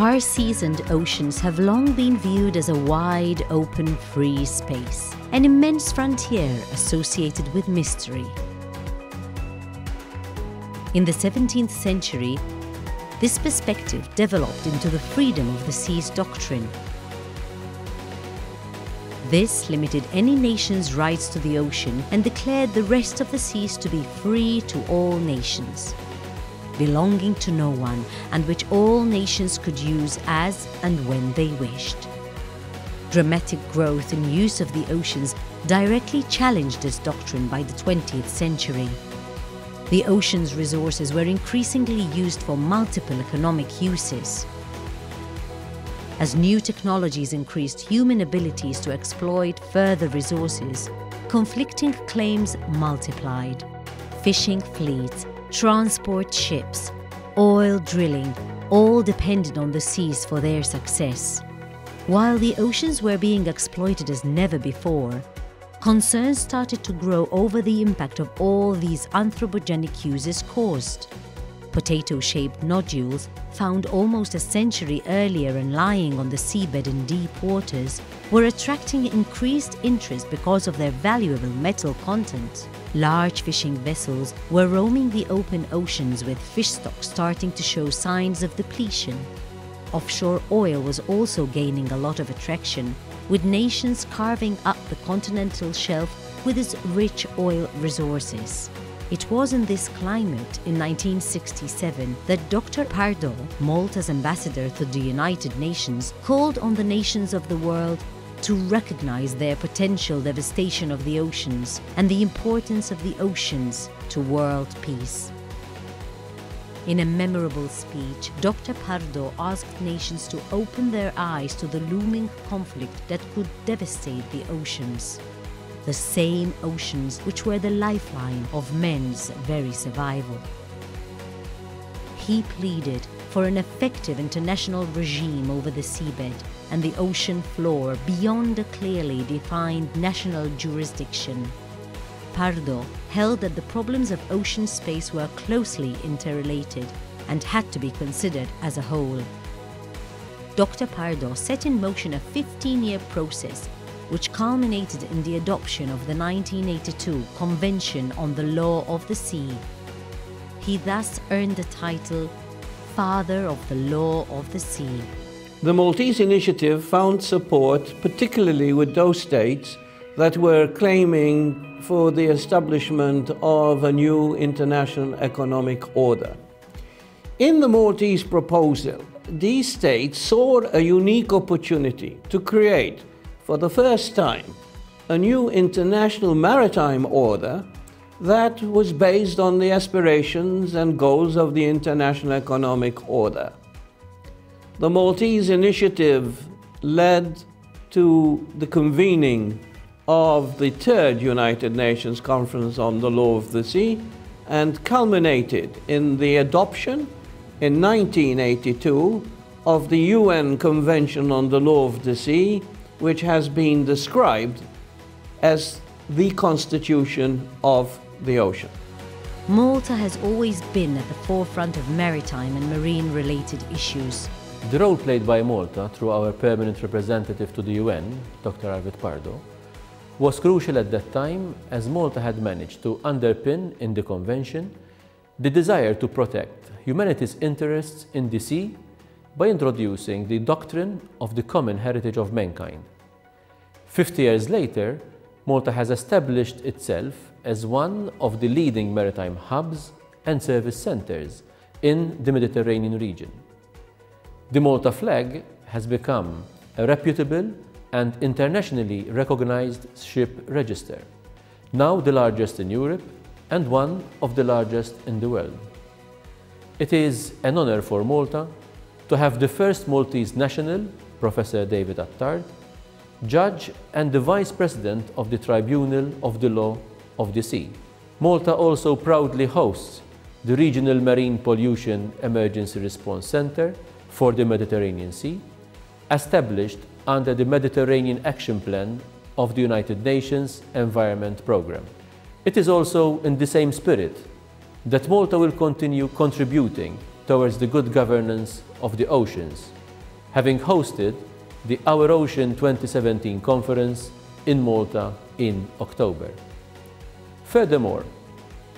Our seas and oceans have long been viewed as a wide, open, free space, an immense frontier associated with mystery. In the 17th century, this perspective developed into the freedom of the seas doctrine. This limited any nation's rights to the ocean and declared the rest of the seas to be free to all nations, belonging to no one, and which all nations could use as and when they wished. Dramatic growth in use of the oceans directly challenged this doctrine by the 20th century. The ocean's resources were increasingly used for multiple economic uses. As new technologies increased human abilities to exploit further resources, conflicting claims multiplied. Fishing fleets, transport ships, oil drilling, all depended on the seas for their success. While the oceans were being exploited as never before, concerns started to grow over the impact of all these anthropogenic uses caused. Potato-shaped nodules, found almost a century earlier and lying on the seabed in deep waters, were attracting increased interest because of their valuable metal content. Large fishing vessels were roaming the open oceans with fish stocks starting to show signs of depletion. Offshore oil was also gaining a lot of attraction, with nations carving up the continental shelf with its rich oil resources. It was in this climate, in 1967, that Dr. Pardo, Malta's ambassador to the United Nations, called on the nations of the world to recognize their potential devastation of the oceans and the importance of the oceans to world peace. In a memorable speech, Dr. Pardo asked nations to open their eyes to the looming conflict that could devastate the oceans. The same oceans which were the lifeline of men's very survival. He pleaded for an effective international regime over the seabed and the ocean floor beyond a clearly defined national jurisdiction. Pardo held that the problems of ocean space were closely interrelated and had to be considered as a whole. Dr. Pardo set in motion a 15-year process which culminated in the adoption of the 1982 Convention on the Law of the Sea. He thus earned the title Father of the Law of the Sea. The Maltese initiative found support particularly with those states that were claiming for the establishment of a new international economic order. In the Maltese proposal, these states saw a unique opportunity to create, for the first time, a new international maritime order that was based on the aspirations and goals of the international economic order. The Maltese initiative led to the convening of the Third United Nations Conference on the Law of the Sea and culminated in the adoption in 1982 of the UN Convention on the Law of the Sea, which has been described as the constitution of the ocean. Malta has always been at the forefront of maritime and marine-related issues. The role played by Malta through our permanent representative to the UN, Dr. Arvid Pardo, was crucial at that time, as Malta had managed to underpin in the Convention the desire to protect humanity's interests in the sea by introducing the doctrine of the common heritage of mankind. 50 years later, Malta has established itself as one of the leading maritime hubs and service centers in the Mediterranean region. The Malta flag has become a reputable and internationally recognized ship register, now the largest in Europe and one of the largest in the world. It is an honor for Malta to have the first Maltese national, Professor David Attard, judge and the Vice President of the Tribunal of the Law of the Sea. Malta also proudly hosts the Regional Marine Pollution Emergency Response Center for the Mediterranean Sea, established under the Mediterranean Action Plan of the United Nations Environment Programme. It is also in the same spirit that Malta will continue contributing towards the good governance of the oceans having hosted the Our Ocean 2017 conference in Malta in October. Furthermore,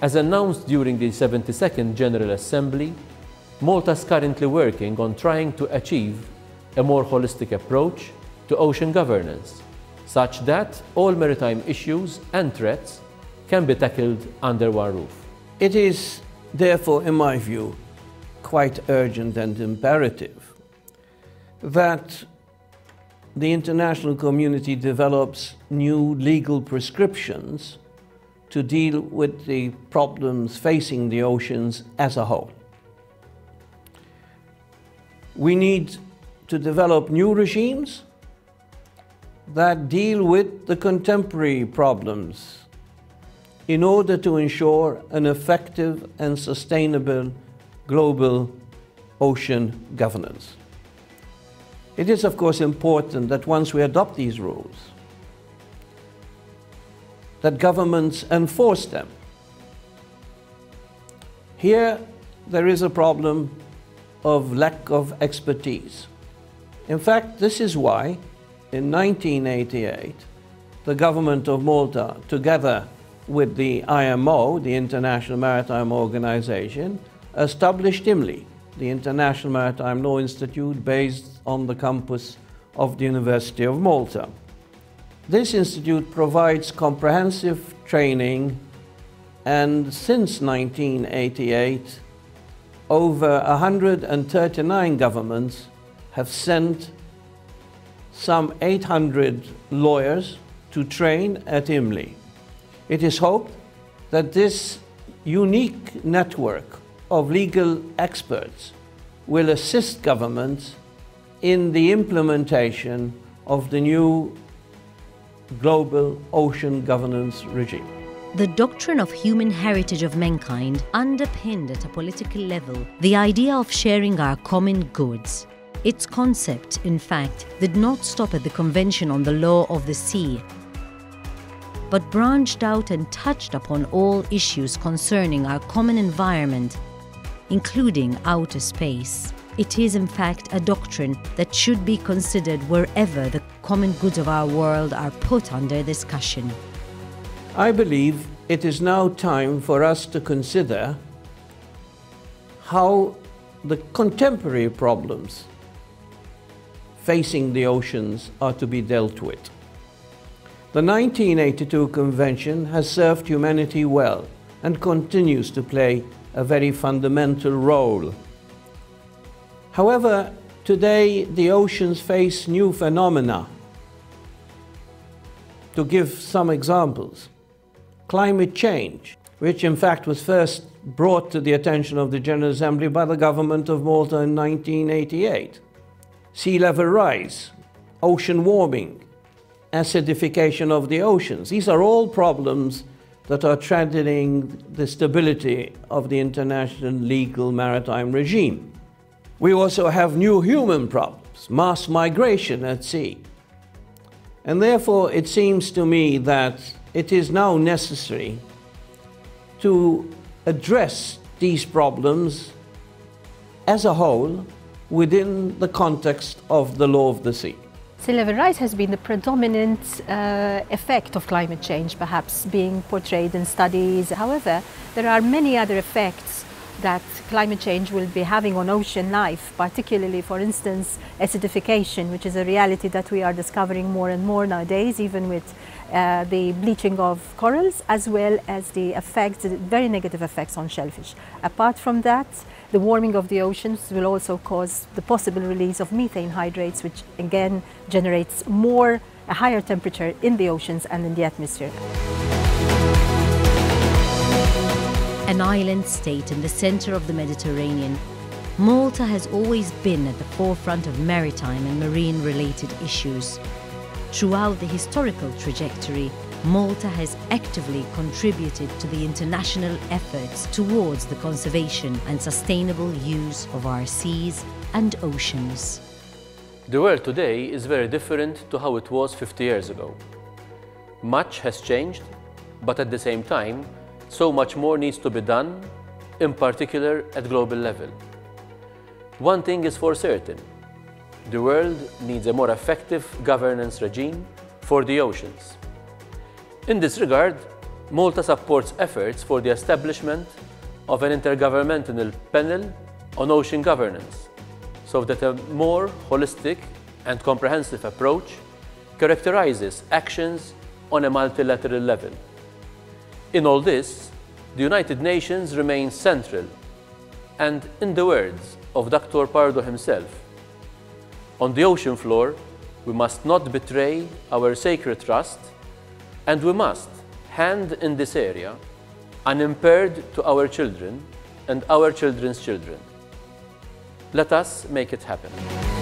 as announced during the 72nd General Assembly, Malta is currently working on trying to achieve a more holistic approach to ocean governance, such that all maritime issues and threats can be tackled under one roof. It is, therefore, in my view, quite urgent and imperative that the international community develops new legal prescriptions to deal with the problems facing the oceans as a whole. We need to develop new regimes that deal with the contemporary problems in order to ensure an effective and sustainable global ocean governance. It is, of course, important that once we adopt these rules, that governments enforce them. Here, there is a problem of lack of expertise. In fact, this is why, in 1988, the government of Malta, together with the IMO, the International Maritime Organization, established IMLI, the International Maritime Law Institute, based on the campus of the University of Malta. This institute provides comprehensive training, and since 1988, over 139 governments have sent some 800 lawyers to train at IMLI. It is hoped that this unique network of legal experts will assist governments in the implementation of the new global ocean governance regime. The doctrine of human heritage of mankind underpinned at a political level the idea of sharing our common goods. Its concept, in fact, did not stop at the Convention on the Law of the Sea, but branched out and touched upon all issues concerning our common environment, including outer space. It is, in fact, a doctrine that should be considered wherever the common goods of our world are put under discussion. I believe it is now time for us to consider how the contemporary problems facing the oceans are to be dealt with. The 1982 Convention has served humanity well and continues to play a very fundamental role. However, today the oceans face new phenomena. To give some examples, climate change, which in fact was first brought to the attention of the General Assembly by the government of Malta in 1988. Sea level rise, ocean warming, acidification of the oceans. These are all problems that are threatening the stability of the international legal maritime regime. We also have new human problems, mass migration at sea. And therefore, it seems to me that it is now necessary to address these problems as a whole within the context of the law of the sea. Sea level rise has been the predominant effect of climate change, perhaps being portrayed in studies. However, there are many other effects that climate change will be having on ocean life, particularly, for instance, acidification, which is a reality that we are discovering more and more nowadays, even with the bleaching of corals, as well as the effects, the very negative effects on shellfish. Apart from that, the warming of the oceans will also cause the possible release of methane hydrates, which again generates a higher temperature in the oceans and in the atmosphere. An island state in the center of the Mediterranean, Malta has always been at the forefront of maritime and marine-related issues. Throughout the historical trajectory, Malta has actively contributed to the international efforts towards the conservation and sustainable use of our seas and oceans. The world today is very different to how it was 50 years ago. Much has changed, but at the same time, so much more needs to be done, in particular at global level. One thing is for certain: the world needs a more effective governance regime for the oceans. In this regard, Malta supports efforts for the establishment of an intergovernmental panel on ocean governance, so that a more holistic and comprehensive approach characterizes actions on a multilateral level. In all this, the United Nations remains central, and in the words of Dr. Pardo himself, on the ocean floor, we must not betray our sacred trust, and we must hand in this area unimpaired to our children and our children's children. Let us make it happen.